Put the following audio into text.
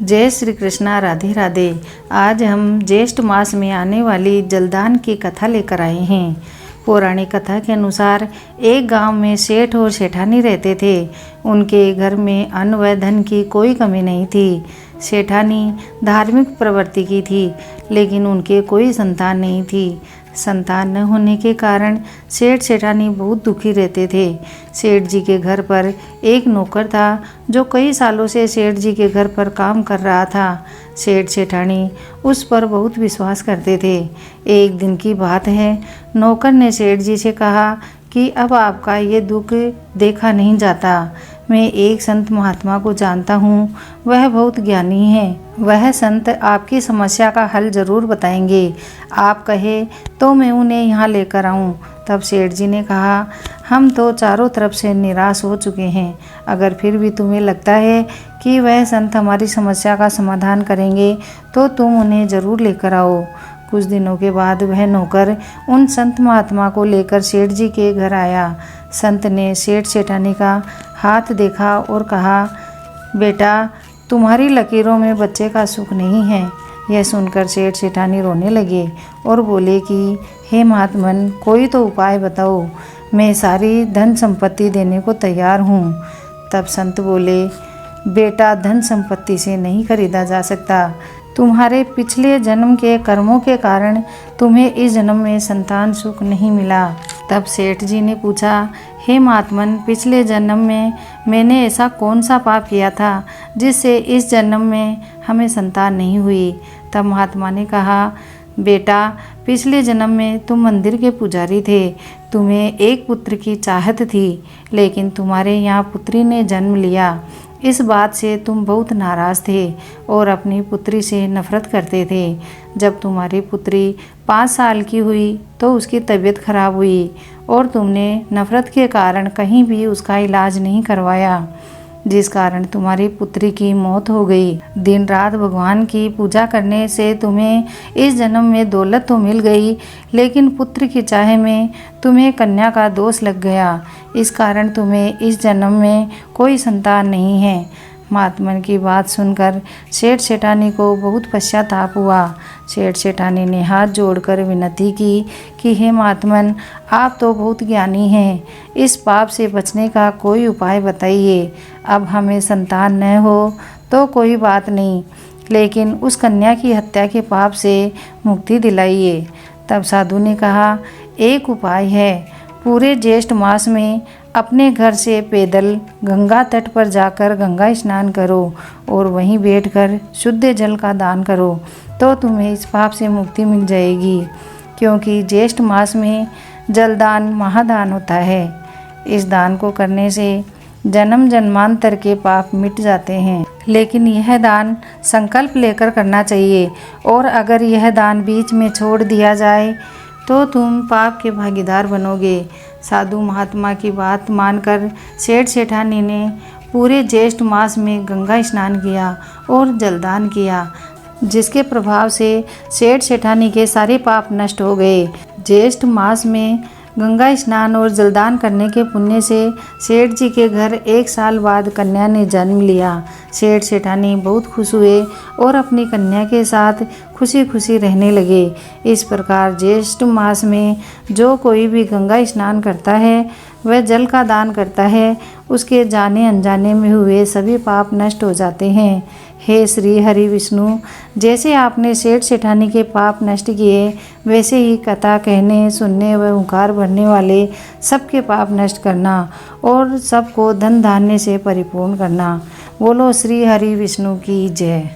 जय श्री कृष्णा, राधे राधे। आज हम ज्येष्ठ मास में आने वाली जलदान की कथा लेकर आए हैं। पौराणिक कथा के अनुसार एक गांव में सेठ और सेठानी रहते थे। उनके घर में अन्न व धन की कोई कमी नहीं थी। सेठानी धार्मिक प्रवृत्ति की थी, लेकिन उनके कोई संतान नहीं थी। संतान न होने के कारण सेठ सेठानी बहुत दुखी रहते थे। सेठ जी के घर पर एक नौकर था जो कई सालों से सेठ जी के घर पर काम कर रहा था। सेठ सेठानी उस पर बहुत विश्वास करते थे। एक दिन की बात है, नौकर ने सेठ जी से कहा कि अब आपका ये दुख देखा नहीं जाता। मैं एक संत महात्मा को जानता हूँ, वह बहुत ज्ञानी है। वह संत आपकी समस्या का हल जरूर बताएंगे। आप कहे तो मैं उन्हें यहाँ लेकर आऊँ। तब सेठ जी ने कहा, हम तो चारों तरफ से निराश हो चुके हैं। अगर फिर भी तुम्हें लगता है कि वह संत हमारी समस्या का समाधान करेंगे तो तुम उन्हें ज़रूर लेकर आओ। कुछ दिनों के बाद वह नौकर उन संत महात्मा को लेकर सेठ जी के घर आया। संत ने सेठ सेठानी का हाथ देखा और कहा, बेटा, तुम्हारी लकीरों में बच्चे का सुख नहीं है। यह सुनकर सेठ सेठानी रोने लगे और बोले कि हे महात्मन, कोई तो उपाय बताओ। मैं सारी धन संपत्ति देने को तैयार हूँ। तब संत बोले, बेटा, धन संपत्ति से नहीं खरीदा जा सकता। तुम्हारे पिछले जन्म के कर्मों के कारण तुम्हें इस जन्म में संतान सुख नहीं मिला। तब सेठ जी ने पूछा, हे महात्मन, पिछले जन्म में मैंने ऐसा कौन सा पाप किया था जिससे इस जन्म में हमें संतान नहीं हुई? तब महात्मा ने कहा, बेटा, पिछले जन्म में तुम मंदिर के पुजारी थे। तुम्हें एक पुत्र की चाहत थी, लेकिन तुम्हारे यहाँ पुत्री ने जन्म लिया। इस बात से तुम बहुत नाराज़ थे और अपनी पुत्री से नफरत करते थे। जब तुम्हारी पुत्री 5 साल की हुई तो उसकी तबीयत खराब हुई और तुमने नफरत के कारण कहीं भी उसका इलाज नहीं करवाया, जिस कारण तुम्हारी पुत्री की मौत हो गई। दिन रात भगवान की पूजा करने से तुम्हें इस जन्म में दौलत तो मिल गई, लेकिन पुत्र की चाह में तुम्हें कन्या का दोष लग गया। इस कारण तुम्हें इस जन्म में कोई संतान नहीं है। महात्मन की बात सुनकर सेठ सेठानी को बहुत पश्चाताप हुआ। सेठ सेठानी ने हाथ जोड़कर विनती की कि हे महात्मन, आप तो बहुत ज्ञानी हैं। इस पाप से बचने का कोई उपाय बताइए। अब हमें संतान न हो तो कोई बात नहीं, लेकिन उस कन्या की हत्या के पाप से मुक्ति दिलाइए। तब साधु ने कहा, एक उपाय है। पूरे ज्येष्ठ मास में अपने घर से पैदल गंगा तट पर जाकर गंगा स्नान करो और वहीं बैठकर शुद्ध जल का दान करो, तो तुम्हें इस पाप से मुक्ति मिल जाएगी। क्योंकि ज्येष्ठ मास में जलदान महादान होता है। इस दान को करने से जन्म जन्मांतर के पाप मिट जाते हैं, लेकिन यह दान संकल्प लेकर करना चाहिए, और अगर यह दान बीच में छोड़ दिया जाए तो तुम पाप के भागीदार बनोगे। साधु महात्मा की बात मानकर सेठ सेठानी ने पूरे ज्येष्ठ मास में गंगा स्नान किया और जलदान किया, जिसके प्रभाव से सेठ सेठानी के सारे पाप नष्ट हो गए। ज्येष्ठ मास में गंगा स्नान और जलदान करने के पुण्य से सेठ जी के घर 1 साल बाद कन्या ने जन्म लिया। सेठ सेठानी बहुत खुश हुए और अपनी कन्या के साथ खुशी खुशी रहने लगे। इस प्रकार ज्येष्ठ मास में जो कोई भी गंगा स्नान करता है, वह जल का दान करता है, उसके जाने अनजाने में हुए सभी पाप नष्ट हो जाते हैं। हे श्री हरि विष्णु, जैसे आपने सेठ सेठानी के पाप नष्ट किए, वैसे ही कथा कहने, सुनने व हुंकार भरने वाले सबके पाप नष्ट करना और सबको धन धान्य से परिपूर्ण करना। बोलो श्री हरि विष्णु की जय।